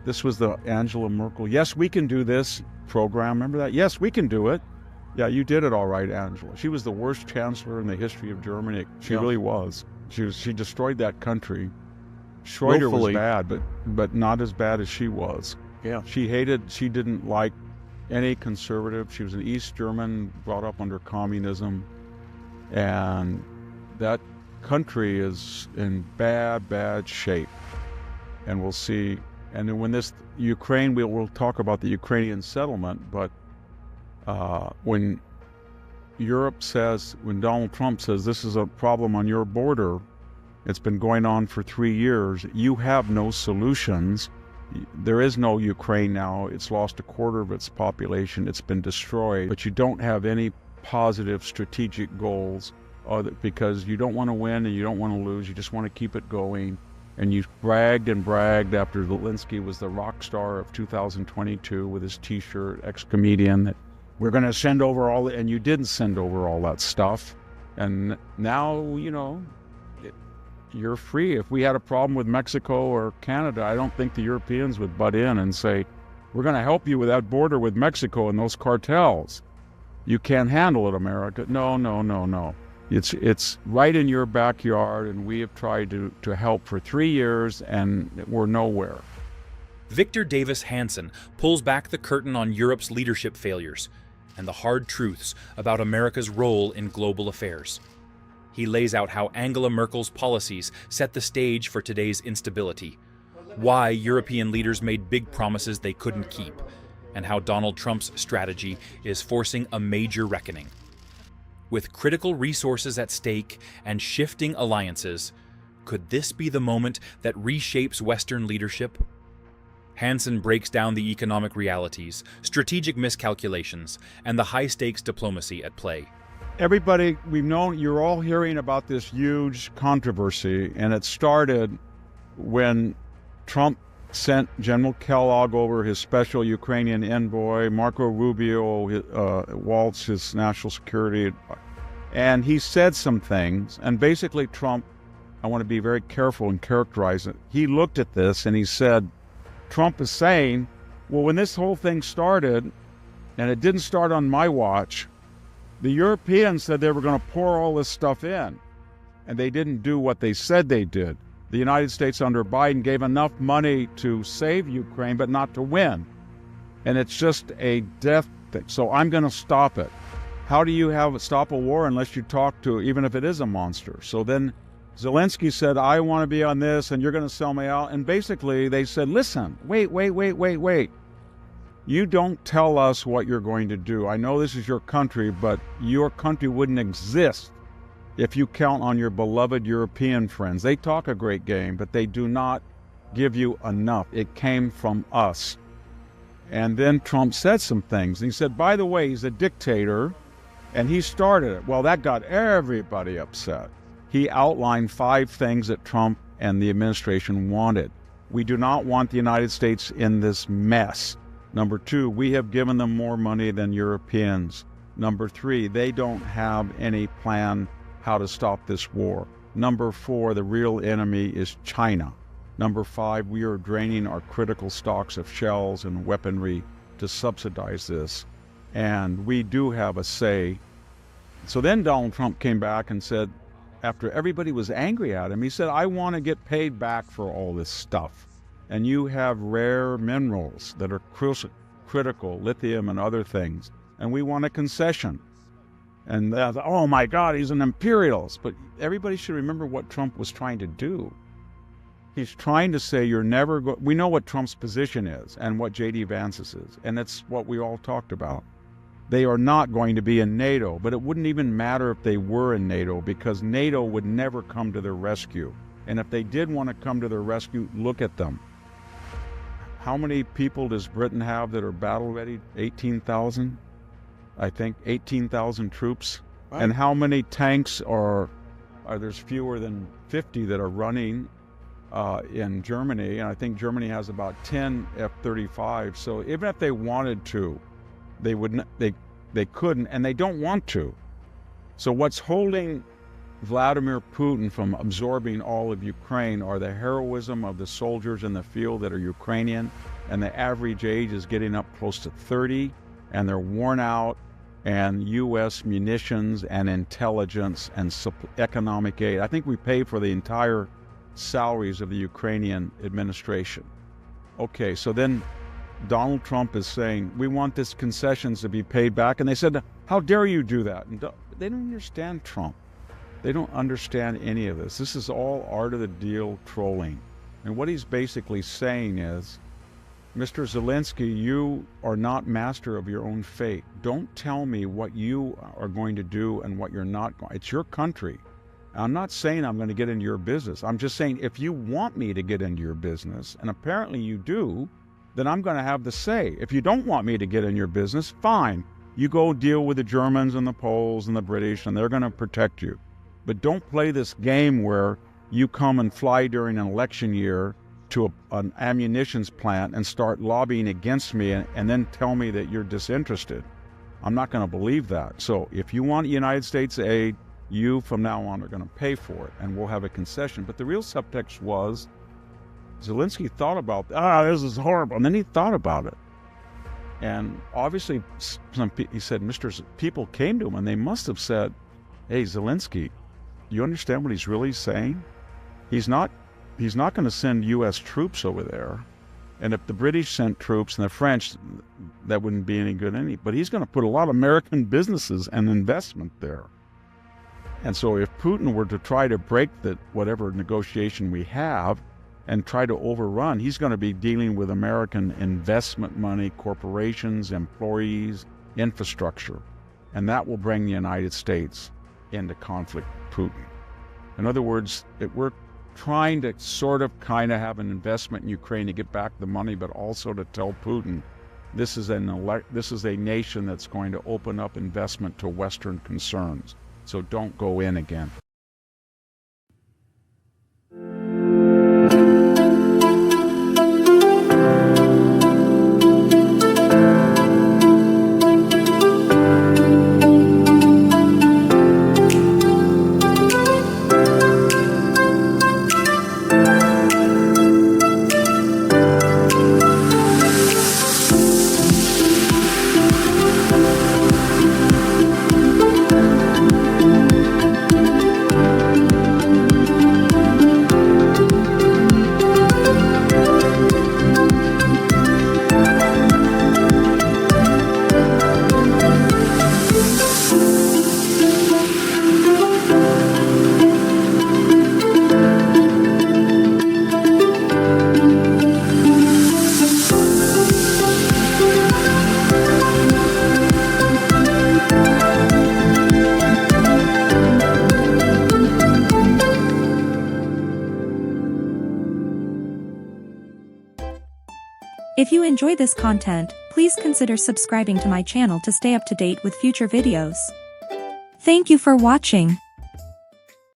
This was the Angela Merkel, yes, we can do this program. Remember that? Yes, we can do it. Yeah, you did it all right, Angela. She was the worst chancellor in the history of Germany. She really was. She destroyed that country. Schroeder was bad, but not as bad as she was. Yeah. She didn't like any conservative. She was an East German, brought up under communism. And that country is in bad shape. And we'll see. And then when this Ukraine, we'll talk about the Ukrainian settlement, but when Donald Trump says this is a problem on your border, it's been going on for 3 years, you have no solutions. There is no Ukraine now. It's lost a quarter of its population. It's been destroyed, but you don't have any positive strategic goals because you don't want to win and you don't want to lose. You just want to keep it going. And you bragged after Zelensky was the rock star of 2022 with his T-shirt, ex-comedian, that we're going to send over and you didn't send over all that stuff. And now, you're free. If we had a problem with Mexico or Canada, I don't think the Europeans would butt in and say, we're going to help you with that border with Mexico and those cartels. You can't handle it, America. No. It's right in your backyard, and we have tried to help for 3 years, and we're nowhere. Victor Davis Hanson pulls back the curtain on Europe's leadership failures and the hard truths about America's role in global affairs. He lays out how Angela Merkel's policies set the stage for today's instability, why European leaders made big promises they couldn't keep, and how Donald Trump's strategy is forcing a major reckoning. With critical resources at stake and shifting alliances, could this be the moment that reshapes Western leadership? Hansen breaks down the economic realities, strategic miscalculations, and the high-stakes diplomacy at play. Everybody, you're all hearing about this huge controversy, and it started when Trump sent General Kellogg over, his special Ukrainian envoy, Marco Rubio, Waltz, his national security, and he said some things, and basically Trump, I want to be very careful and characterize it, he looked at this and he said, Trump is saying, well, when this whole thing started, and it didn't start on my watch, the Europeans said they were going to pour all this stuff in, and they didn't do what they said they did. The United States under Biden gave enough money to save Ukraine, but not to win. And it's just a death thing. So I'm going to stop it. How do you stop a war unless you talk to, even if it is a monster? So then Zelensky said, I want to be on this, and you're going to sell me out. And basically they said, listen, wait. You don't tell us what you're going to do. I know this is your country, but your country wouldn't exist if you count on your beloved European friends. They talk a great game, but they do not give you enough. It came from us. And then Trump said some things. He said, by the way, he's a dictator, and he started it. Well, that got everybody upset. He outlined 5 things that Trump and the administration wanted. We do not want the United States in this mess. Number 2, we have given them more money than Europeans. Number 3, they don't have any plan how to stop this war. Number 4, the real enemy is China. Number 5, we are draining our critical stocks of shells and weaponry to subsidize this. And we do have a say. So then Donald Trump came back and said, after everybody was angry at him, he said, I want to get paid back for all this stuff. And you have rare minerals that are critical, lithium and other things, and we want a concession. And oh my God, he's an imperialist. But everybody should remember what Trump was trying to do. He's trying to say we know what Trump's position is and what J.D. Vance's is, and it's what we all talked about. They are not going to be in NATO, but it wouldn't even matter if they were in NATO, because NATO would never come to their rescue. And if they did want to come to their rescue, look at them. How many people does Britain have that are battle ready? 18,000? I think 18,000 troops. Wow. And how many tanks are there's fewer than 50 that are running in Germany, and I think Germany has about 10 F-35. So even if they wanted to, they couldn't, and they don't want to. So what's holding Vladimir Putin from absorbing all of Ukraine are the heroism of the soldiers in the field that are Ukrainian, and the average age is getting up close to 30, and they're worn out, and U.S. munitions and intelligence and economic aid. I think we pay for the entire salaries of the Ukrainian administration. Okay, so then Donald Trump is saying, we want these concessions to be paid back. And they said, how dare you do that? And they don't understand Trump. They don't understand any of this. This is all art of the deal trolling. And what he's basically saying is, Mr. Zelensky, you are not master of your own fate. Don't tell me what you are going to do and what you're not going. It's your country. I'm not saying I'm going to get into your business. I'm just saying if you want me to get into your business, and apparently you do, then I'm going to have the say. If you don't want me to get in your business, fine. You go deal with the Germans and the Poles and the British, and they're going to protect you. But don't play this game where you come and fly during an election year to an ammunitions plant and start lobbying against me and then tell me that you're disinterested. I'm not going to believe that. So if you want United States aid, you from now on are going to pay for it, and we'll have a concession. But the real subtext was Zelensky thought about, this is horrible. And then he thought about it. And obviously, he said, people came to him and they must have said, hey, Zelensky, you understand what he's really saying? He's not going to send U.S. troops over there. And if the British sent troops and the French, that wouldn't be any good but he's going to put a lot of American businesses and investment there. And so if Putin were to try to break whatever negotiation we have and try to overrun, he's going to be dealing with American investment money, corporations, employees, infrastructure. And that will bring the United States into conflict with Putin. In other words, we're trying to sort of kind of have an investment in Ukraine to get back the money, but also to tell Putin this is a nation that's going to open up investment to Western concerns. So don't go in again. If you enjoy this content, please consider subscribing to my channel to stay up to date with future videos. Thank you for watching.